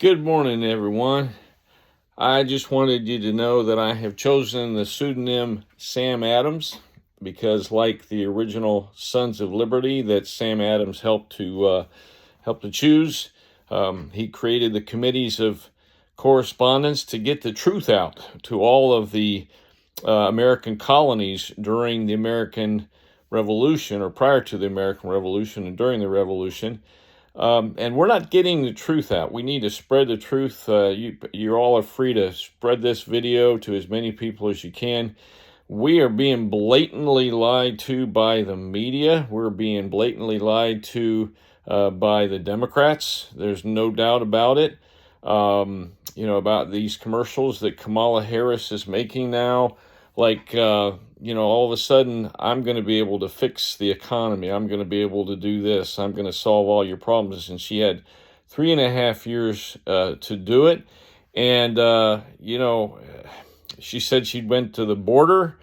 Good morning, everyone. I just wanted you to know that I have chosen the pseudonym Sam Adams because, like the original Sons of Liberty that Sam Adams helped to choose, he created the committees of correspondence to get the truth out to all of the American colonies during the American Revolution, or prior to the American Revolution and during the Revolution. And we're not getting the truth out. We need to spread the truth. You all are free to spread this video to as many people as you can. We are being blatantly lied to by the media. We're being blatantly lied to by the Democrats. There's no doubt about it. About these commercials that Kamala Harris is making now. All of a sudden, I'm going to be able to fix the economy. I'm going to be able to do this. I'm going to solve all your problems. And she had 3.5 years to do it. And, she said she went to the border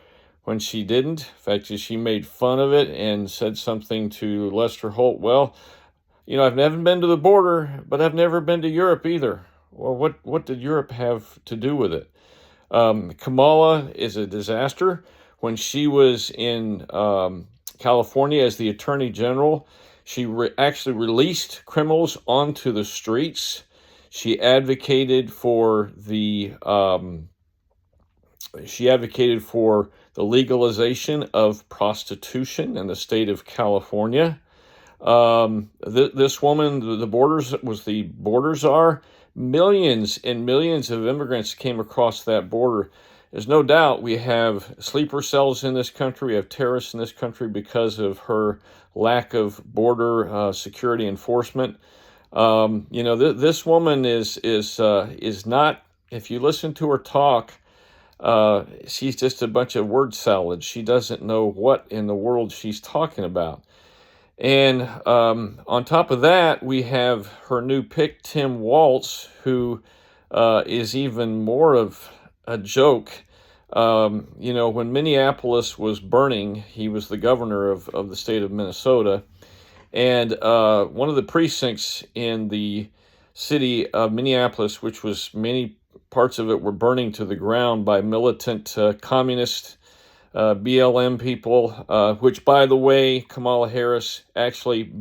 when she didn't. In fact, she made fun of it and said something to Lester Holt. Well, I've never been to the border, but I've never been to Europe either. Well, what did Europe have to do with it? Kamala is a disaster. When she was in California as the Attorney General, she actually released criminals onto the streets. She advocated for the legalization of prostitution in the state of California. This woman, the border czar. Millions and millions of immigrants came across that border. There's no doubt we have sleeper cells in this country. We have terrorists in this country because of her lack of border security enforcement. This woman is not. If you listen to her talk, she's just a bunch of word salad. She doesn't know what in the world she's talking about. And on top of that, we have her new pick, Tim Walz, who is even more of a joke. When Minneapolis was burning, he was the governor of the state of Minnesota. And one of the precincts in the city of Minneapolis, which was many parts of it were burning to the ground by militant communist BLM people, which, by the way, Kamala Harris actually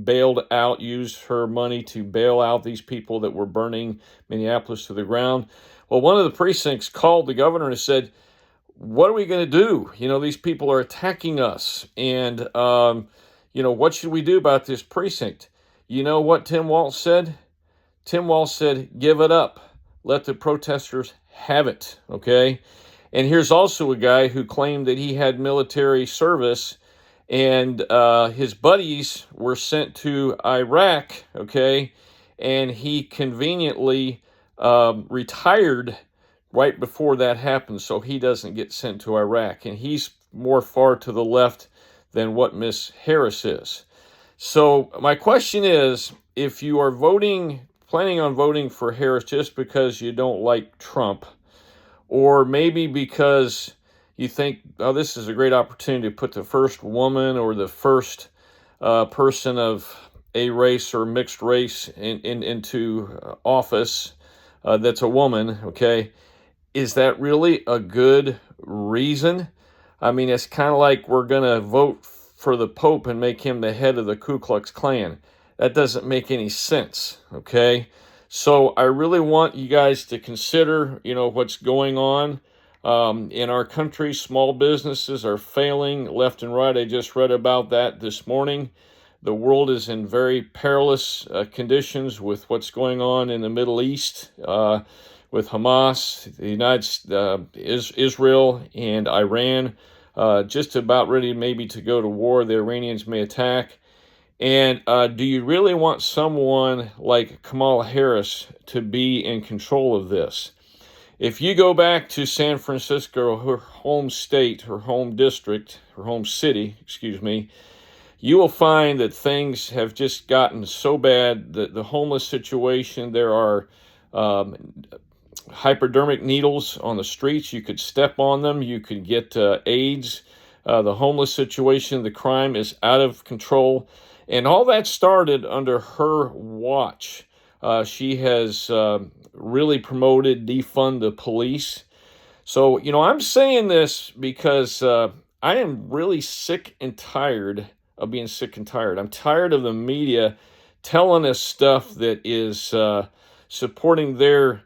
used her money to bail out these people that were burning Minneapolis to the ground. Well, one of the precincts called the governor and said, what are we going to do? These people are attacking us. And, what should we do about this precinct? You know what Tim Walz said? Tim Walz said, give it up. Let the protesters have it, okay? And here's also a guy who claimed that he had military service and his buddies were sent to Iraq, okay? And he conveniently retired right before that happened, so he doesn't get sent to Iraq. And he's more far to the left than what Miss Harris is. So my question is, if you are planning on voting for Harris just because you don't like Trump, or maybe because you think, oh, this is a great opportunity to put the first woman or the first person of a race or mixed race into office that's a woman, okay? Is that really a good reason? I mean, it's kind of like we're going to vote for the Pope and make him the head of the Ku Klux Klan. That doesn't make any sense, okay? So I really want you guys to consider, what's going on in our country. Small businesses are failing left and right. I just read about that this morning. The world is in very perilous conditions with what's going on in the Middle East, with Hamas, Israel, and Iran, just about ready maybe to go to war. The Iranians may attack. And do you really want someone like Kamala Harris to be in control of this? If you go back to San Francisco, her home state, her home district, her home city, you will find that things have just gotten so bad that the homeless situation, there are hypodermic needles on the streets. You could step on them. You could get AIDS. The homeless situation, the crime is out of control. And all that started under her watch. She has really promoted defund the police. So, I'm saying this because I am really sick and tired of being sick and tired. I'm tired of the media telling us stuff that is supporting their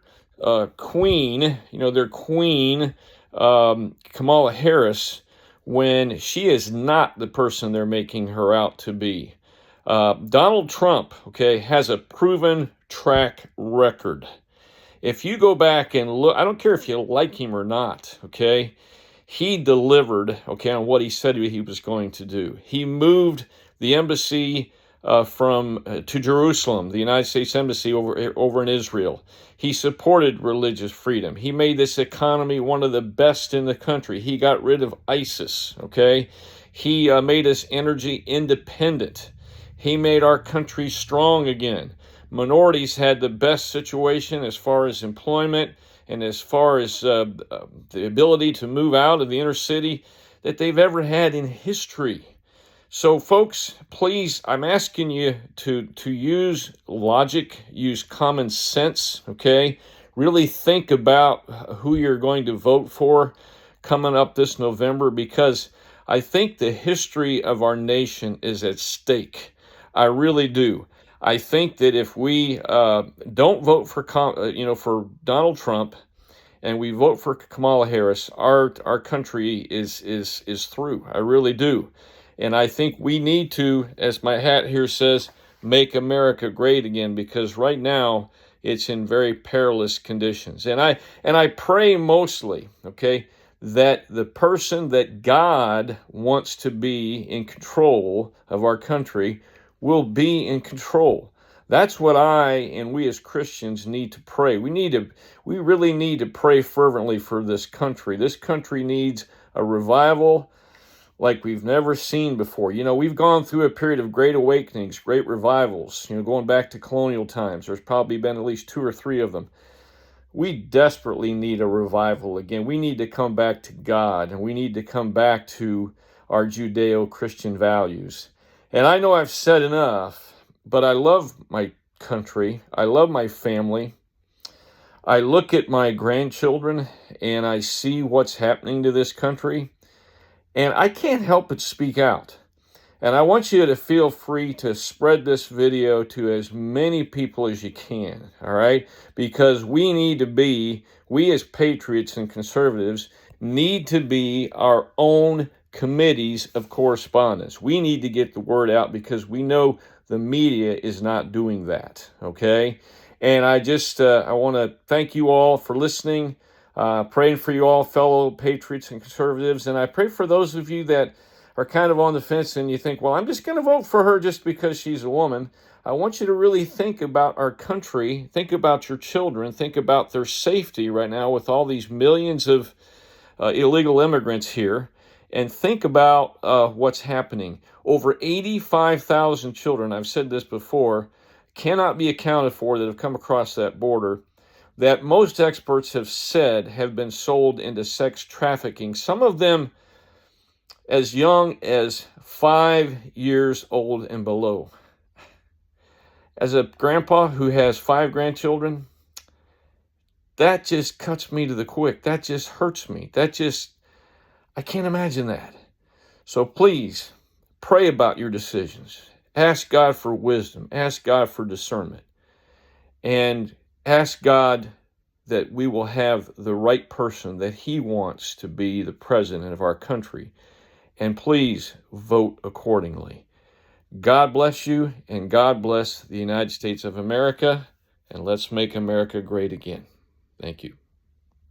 queen, their queen, Kamala Harris, when she is not the person they're making her out to be. Donald Trump, okay, has a proven track record. If you go back and look, I don't care if you like him or not, okay? He delivered, okay, on what he said he was going to do. He moved the embassy to Jerusalem, the United States Embassy over in Israel. He supported religious freedom. He made this economy one of the best in the country. He got rid of ISIS, okay? He made us energy independent. He made our country strong again. Minorities had the best situation as far as employment and as far as the ability to move out of the inner city that they've ever had in history. So, folks, please, I'm asking you to use logic, use common sense, okay? Really think about who you're going to vote for coming up this November, because I think the history of our nation is at stake. I really do. I think that if we don't vote for Donald Trump, and we vote for Kamala Harris, our country is through. I really do. And I think we need to, as my hat here says, make America great again, because right now it's in very perilous conditions. And I pray mostly, okay, that the person that God wants to be in control of our country will be in control. That's what I and we as Christians need to pray. We really need to pray fervently for this country. This country needs a revival like we've never seen before. We've gone through a period of great awakenings, great revivals, going back to colonial times. There's probably been at least 2 or 3 of them. We desperately need a revival again. We need to come back to God, and we need to come back to our Judeo-Christian values. And I know I've said enough, but I love my country. I love my family. I look at my grandchildren and I see what's happening to this country, and I can't help but speak out. And I want you to feel free to spread this video to as many people as you can, all right? Because we as patriots and conservatives, need to be our own committees of correspondence. We need to get the word out because we know the media is not doing that, okay? And I want to thank you all for listening, praying for you all, fellow patriots and conservatives, and I pray for those of you that are kind of on the fence and you think, well, I'm just going to vote for her just because she's a woman. I want you to really think about our country, think about your children, think about their safety right now with all these millions of illegal immigrants here, and think about what's happening. Over 85,000 children, I've said this before, cannot be accounted for that have come across that border, that most experts have said have been sold into sex trafficking, some of them as young as 5 years old and below. As a grandpa who has 5 grandchildren, that just cuts me to the quick. That just hurts me. I can't imagine that. So please, pray about your decisions. Ask God for wisdom. Ask God for discernment. And ask God that we will have the right person that He wants to be the president of our country. And please vote accordingly. God bless you, and God bless the United States of America, and let's make America great again. Thank you.